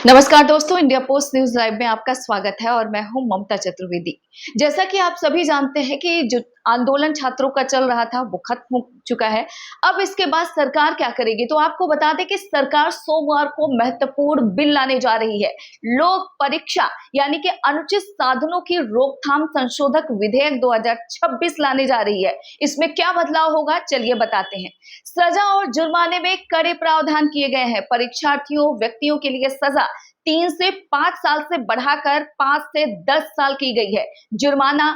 नमस्कार दोस्तों, India post news live में आपका स्वागत है और मैं हूं ममता चतुर्वेदी। जैसा कि आप सभी जानते हैं कि जो आंदोलन छात्रों का चल रहा था वो खत्म हो चुका है। अब इसके बाद सरकार क्या करेगी, तो आपको बता दें कि सरकार सोमवार को महत्वपूर्ण बिल लाने जा रही है। लोक परीक्षा यानी कि अनुचित साधनों की रोकथाम संशोधक विधेयक 2026 लाने जा रही है। इसमें क्या बदलाव होगा, चलिए बताते हैं। सजा और जुर्माने में कड़े प्रावधान किए गए हैं। परीक्षार्थियों व्यक्तियों के लिए सजा 3 से 5 साल से बढ़ाकर 5 से 10 साल की गई है। जुर्माना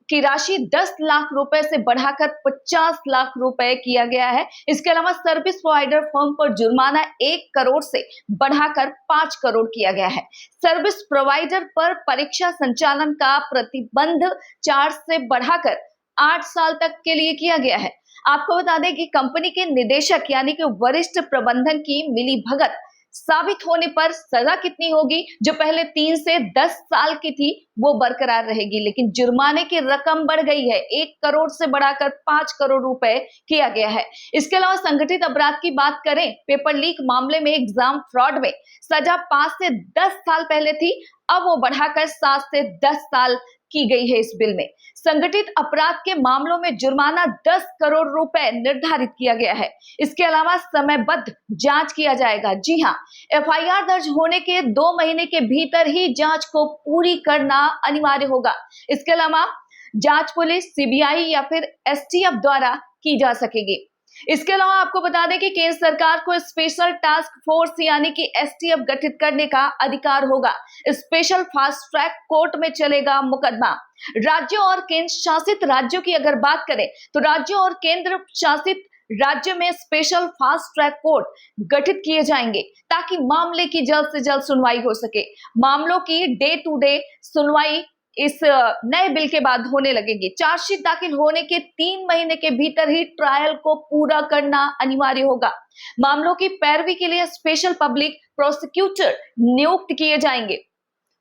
की राशि 10 लाख रुपए से बढ़ाकर 50 लाख रुपए किया गया है। इसके अलावा सर्विस प्रोवाइडर फर्म पर जुर्माना 1 करोड़ से बढ़ाकर 5 करोड़ किया गया है। सर्विस प्रोवाइडर पर परीक्षा संचालन का प्रतिबंध 4 से बढ़ाकर 8 साल तक के लिए किया गया है। आपको बता दें कि कंपनी के निदेशक यानी कि वरिष्ठ प्रबंधन की मिलीभगत साबित होने पर सजा कितनी होगी, जो पहले 3 से 10 साल की थी वो बरकरार रहेगी, लेकिन जुर्माने की रकम बढ़ गई है। 1 करोड़ से बढ़ाकर 5 करोड़ रुपए किया गया है। इसके अलावा संगठित अपराध की बात करें, पेपर लीक मामले में एग्जाम फ्रॉड में सजा 5 से 10 साल पहले थी, अब वो बढ़ाकर 7 से 10 साल की गई है। इस बिल में संगठित अपराध के मामलों में जुर्माना 10 करोड़ रुपए निर्धारित किया गया है। इसके अलावा समयबद्ध जांच किया जाएगा। जी हां, एफआईआर दर्ज होने के 2 महीने के भीतर ही जांच को पूरी करना अनिवार्य होगा। इसके अलावा जांच पुलिस, सीबीआई या फिर एसटीएफ द्वारा की जा सकेगी। इसके अलावा आपको बता दें कि केंद्र सरकार को स्पेशल टास्क फोर्स यानी कि एसटीएफ गठित करने का अधिकार होगा। स्पेशल फास्ट ट्रैक कोर्ट में चलेगा मुकदमा। राज्यों और केंद्र शासित राज्यों की अगर बात करें तो राज्यों और केंद्र शासित राज्य में स्पेशल फास्ट ट्रैक कोर्ट गठित किए जाएंगे ताकि मामले की जल्द से जल्द सुनवाई हो सके। मामलों की डे टू डे सुनवाई इस नए बिल के बाद होने लगेगी। चार्जशीट दाखिल होने के 3 महीने के भीतर ही ट्रायल को पूरा करना अनिवार्य होगा। मामलों की पैरवी के लिए स्पेशल पब्लिक प्रोसिक्यूटर नियुक्त किए जाएंगे।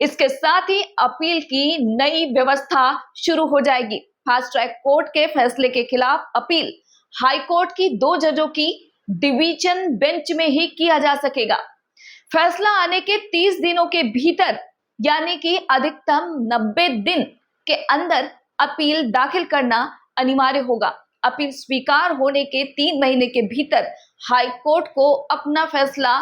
इसके साथ ही अपील की नई व्यवस्था शुरू हो जाएगी। फास्ट ट्रैक कोर्ट के फैसले के खिलाफ अपील हाई कोर्ट की 2 जजों की डिवीजन बेंच में ही किया जा सकेगा। फैसला आने के 30 दिनों के भीतर यानी कि अधिकतम 90 दिन के अंदर अपील दाखिल करना अनिवार्य होगा। अपील स्वीकार होने के 3 महीने के भीतर हाई कोर्ट को अपना फैसला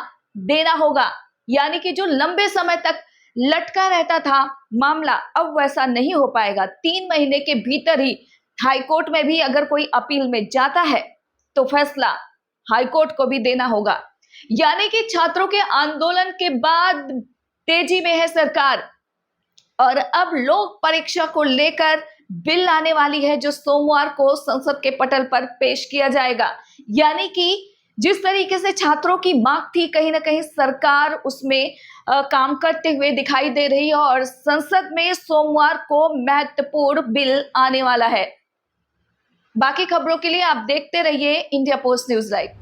देना होगा। यानी कि जो लंबे समय तक लटका रहता था मामला, अब वैसा नहीं हो पाएगा। 3 महीने के भीतर ही हाई कोर्ट में भी अगर कोई अपील में जाता है तो फैसला हाई कोर्ट को भी देना होगा। यानी कि छात्रों के आंदोलन के बाद तेजी में है सरकार और अब लोक परीक्षा को लेकर बिल आने वाली है, जो सोमवार को संसद के पटल पर पेश किया जाएगा। यानी कि जिस तरीके से छात्रों की मांग थी, कहीं ना कहीं सरकार उसमें काम करते हुए दिखाई दे रही है और संसद में सोमवार को महत्वपूर्ण बिल आने वाला है। बाकी खबरों के लिए आप देखते रहिए इंडिया पोस्ट न्यूज लाइव।